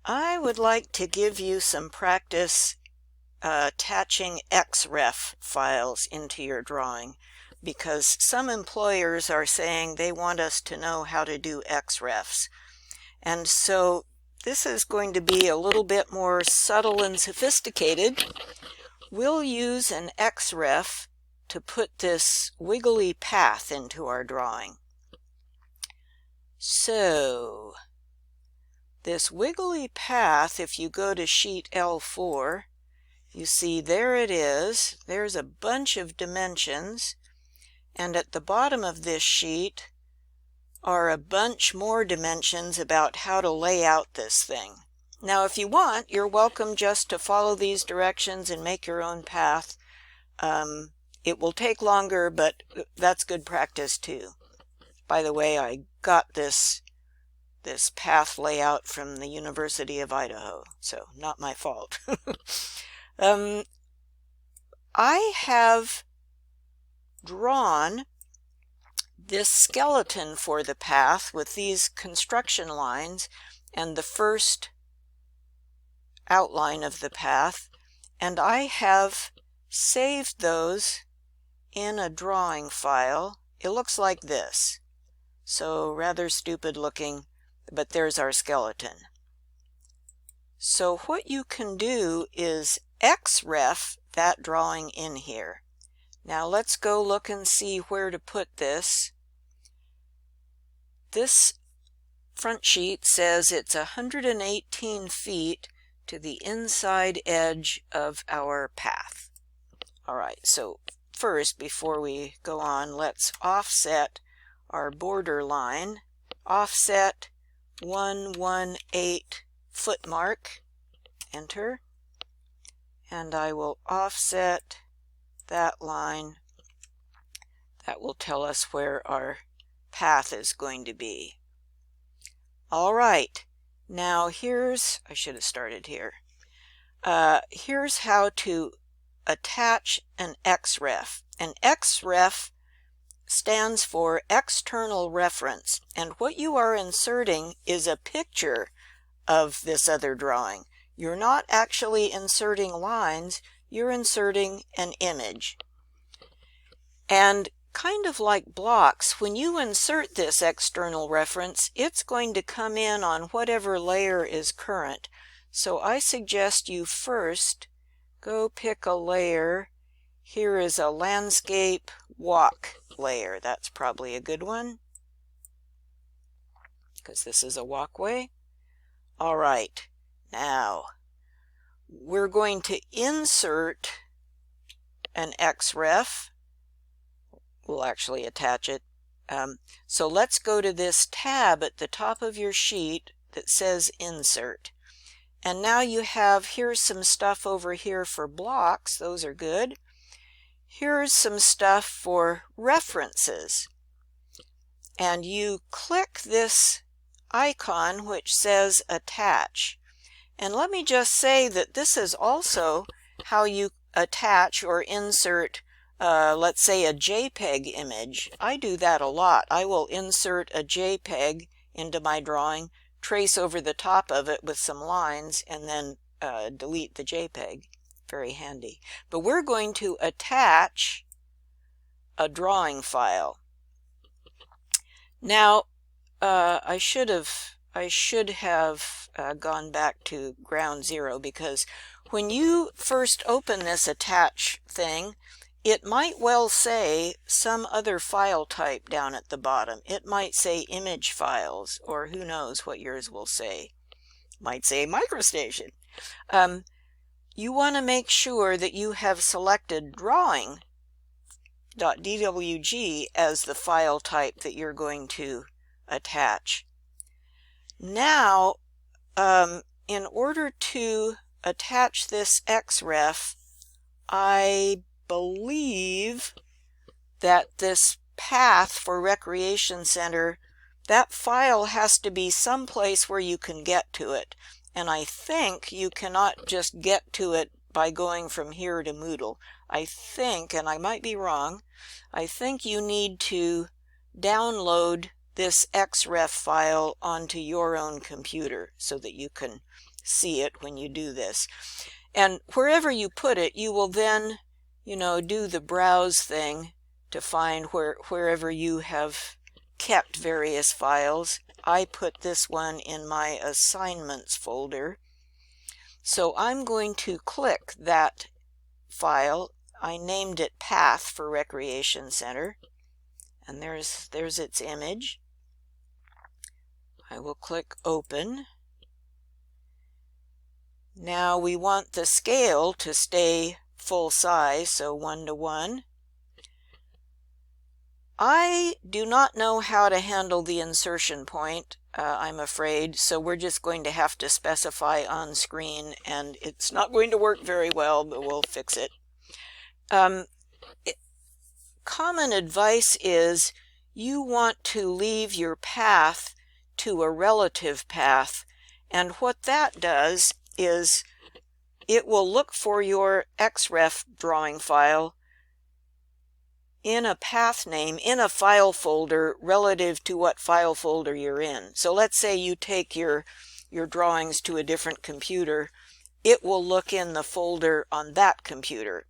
I would like to give you some practice attaching xref files into your drawing, because some employers are saying they want us to know how to do xrefs. And so this is going to be a little bit more subtle and sophisticated. We'll use an xref to put this wiggly path into our drawing. So this wiggly path, if you go to sheet L4, you see there it is. There's a bunch of dimensions, and at the bottom of this sheet are a bunch more dimensions about how to lay out this thing. Now, if you want, you're welcome just to follow these directions and make your own path. It will take longer, but that's good practice too. By the way, I got this path layout from the University of Idaho, so not my fault. I have drawn this skeleton for the path with these construction lines and the first outline of the path, and I have saved those in a drawing file. It looks like this, so rather stupid looking, but there's our skeleton. So what you can do is xref that drawing in here. Now let's go look and see where to put this. This front sheet says it's 118 feet to the inside edge of our path. All right, so first, before we go on, let's offset our border line. Offset 118 foot mark. Enter. And I will offset that line. That will tell us where our path is going to be. All right, now I should have started here. Here's how to attach an xref. An xref stands for external reference, and what you are inserting is a picture of this other drawing. You're not actually inserting lines, you're inserting an image. And kind of like blocks, when you insert this external reference, it's going to come in on whatever layer is current. So I suggest you first go pick a layer. Here is a landscape walk layer. That's probably a good one, because this is a walkway. All right, now we're going to insert an xref. We'll actually attach it. So let's go to this tab at the top of your sheet that says Insert. And now you have, here's some stuff over here for blocks. Those are good. Here's some stuff for references. And you click this icon which says Attach. And let me just say that this is also how you attach or insert let's say a JPEG image. I do that a lot. I will insert a JPEG into my drawing, trace over the top of it with some lines, and then delete the JPEG. Very handy. But we're going to attach a drawing file. Now, I should have gone back to ground zero, because when you first open this attach thing, it might well say some other file type down at the bottom. It might say image files, or who knows what yours will say. Might say MicroStation. You want to make sure that you have selected drawing.dwg as the file type that you're going to attach. Now, in order to attach this xref, I believe that this path for Recreation Center, that file has to be someplace where you can get to it. And I think you cannot just get to it by going from here to Moodle. I think, and I might be wrong, I think you need to download this xref file onto your own computer so that you can see it when you do this. And wherever you put it, you will then, do the browse thing to find wherever you have kept various files. I put this one in my assignments folder. So I'm going to click that file. I named it Path for Recreation Center. And there's its image. I will click Open. Now we want the scale to stay full size, so 1:1. I do not know how to handle the insertion point, I'm afraid, so we're just going to have to specify on screen, and it's not going to work very well, but we'll fix it. Common advice is you want to leave your path to a relative path, and what that does is it will look for your xref drawing file in a path name in a file folder relative to what file folder you're in. So let's say you take your drawings to a different computer, it will look in the folder on that computer.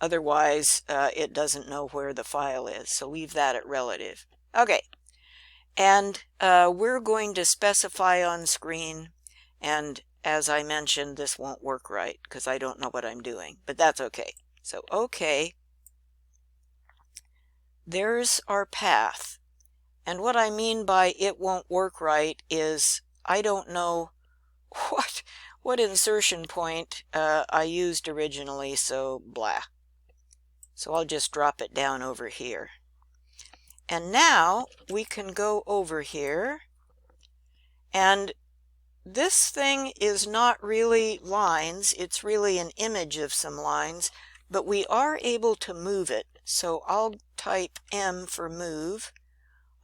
Otherwise, it doesn't know where the file is, so leave that at relative. Okay, and we're going to specify on screen, and as I mentioned, this won't work right because I don't know what I'm doing, but that's okay. So, okay, there's our path. And what I mean by it won't work right is I don't know what insertion point I used originally, so blah. So I'll just drop it down over here. And now we can go over here, and this thing is not really lines, it's really an image of some lines, but we are able to move it. So I'll type M for move.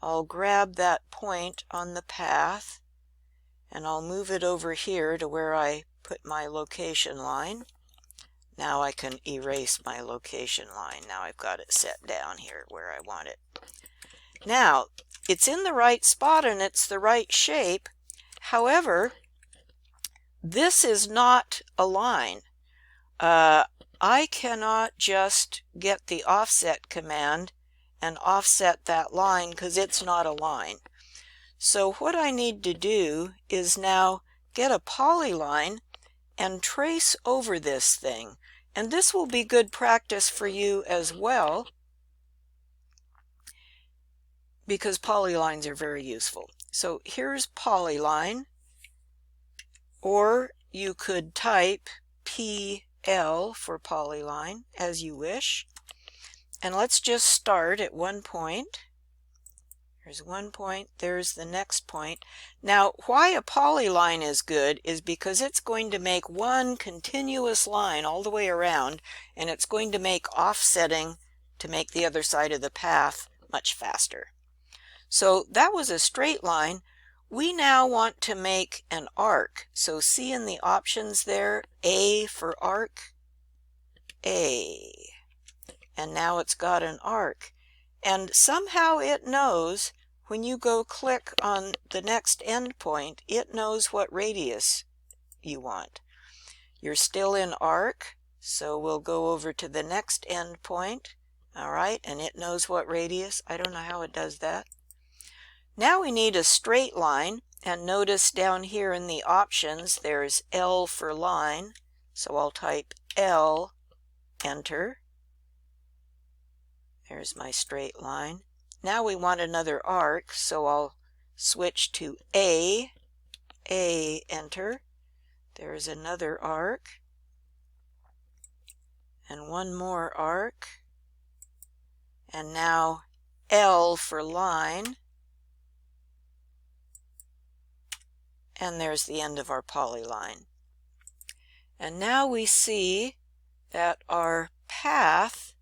I'll grab that point on the path, and I'll move it over here to where I put my location line. Now I can erase my location line. Now I've got it set down here where I want it. Now, it's in the right spot and it's the right shape. However, this is not a line. I cannot just get the offset command and offset that line because it's not a line. So what I need to do is now get a polyline and trace over this thing. And this will be good practice for you as well, because polylines are very useful. So here's polyline, or you could type PL for polyline as you wish. And let's just start at one point. There's one point, there's the next point. Now, why a polyline is good is because it's going to make one continuous line all the way around, and it's going to make offsetting to make the other side of the path much faster. So that was a straight line. We now want to make an arc. So see in the options there, A for arc, A. And now it's got an arc. And somehow it knows when you go click on the next endpoint, it knows what radius you want. You're still in arc, so we'll go over to the next endpoint. All right, and it knows what radius. I don't know how it does that. Now we need a straight line, and notice down here in the options there's L for line, so I'll type L, enter. There's my straight line. Now we want another arc, so I'll switch to A, enter. There's another arc, and one more arc, and now L for line. And there's the end of our polyline. And now we see that our path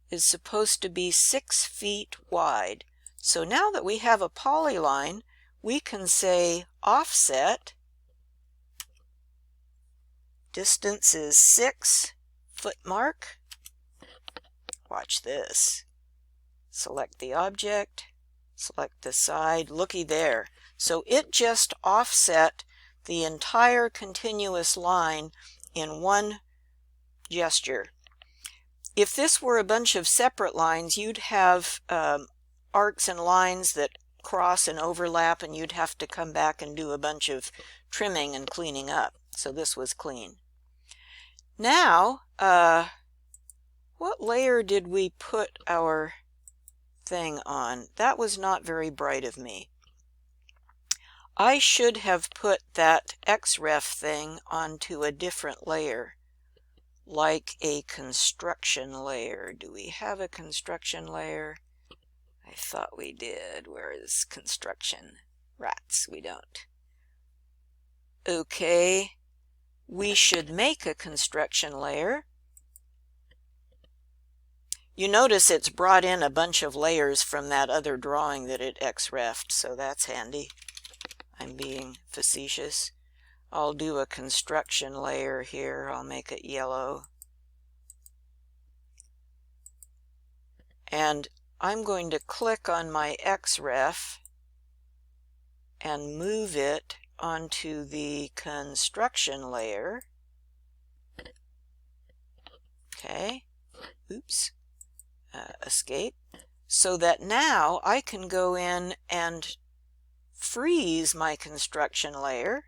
is supposed to be 6 feet wide. So now that we have a polyline, we can say offset, distance is 6 foot mark. Watch this. Select the object, Select the side, looky there. So it just offset the entire continuous line in one gesture. If this were a bunch of separate lines, you'd have arcs and lines that cross and overlap, and you'd have to come back and do a bunch of trimming and cleaning up. So this was clean. Now, what layer did we put our thing on? That was not very bright of me. I should have put that xref thing onto a different layer, like a construction layer. Do we have a construction layer? I thought we did. Where is construction? Rats, we don't. Okay, we should make a construction layer. You notice it's brought in a bunch of layers from that other drawing that it xref'd, so that's handy. I'm being facetious. I'll do a construction layer here. I'll make it yellow. And I'm going to click on my xref and move it onto the construction layer. Okay. Oops. Escape. So that now I can go in and freeze my construction layer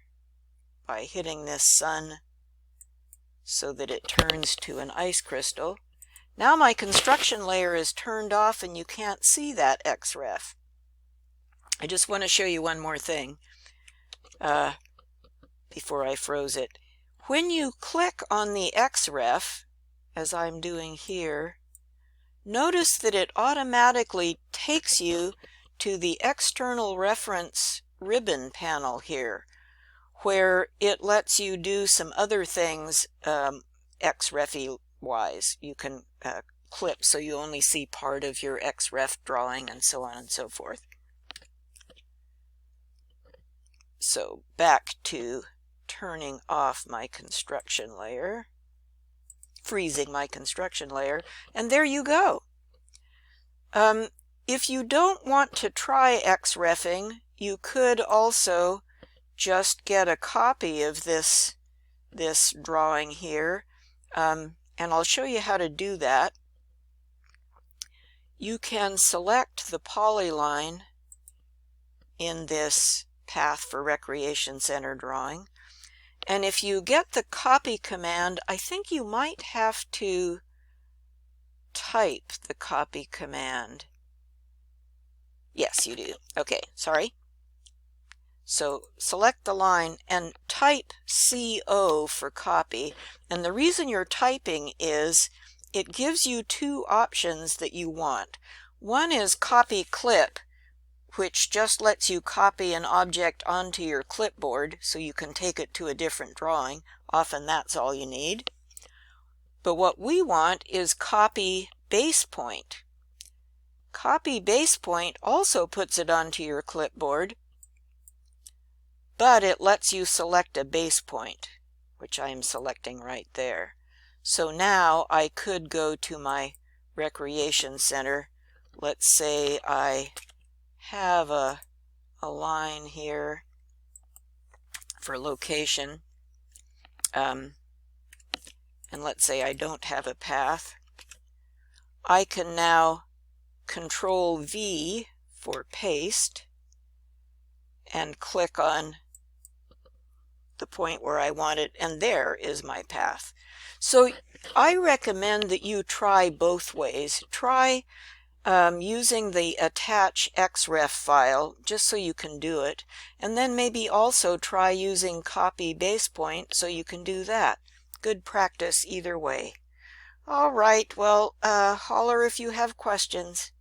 by hitting this sun so that it turns to an ice crystal. Now my construction layer is turned off and you can't see that xref. I just want to show you one more thing before I froze it. When you click on the xref, as I'm doing here, notice that it automatically takes you to the external reference ribbon panel here, where it lets you do some other things xref wise. You can clip so you only see part of your xref drawing and so on and so forth. So back to turning off my construction layer, freezing my construction layer, and there you go. If you don't want to try xrefing, you could also just get a copy of this drawing here, and I'll show you how to do that. You can select the polyline in this Path for Recreation Center drawing, and if you get the copy command, I think you might have to type the copy command. Yes, you do. Okay, sorry. So select the line and type CO for copy. And the reason you're typing is it gives you two options that you want. One is copy clip, which just lets you copy an object onto your clipboard so you can take it to a different drawing. Often that's all you need. But what we want is copy base point. Copy base point also puts it onto your clipboard, but it lets you select a base point, which I am selecting right there. So now I could go to my recreation center. Let's say I have a line here for location, and let's say I don't have a path. I can now Control V for paste and click on the point where I want it, and there is my path. So I recommend that you try both ways. Try using the attach xref file just so you can do it, and then maybe also try using copy base point so you can do that. Good practice either way. All right, well, holler if you have questions.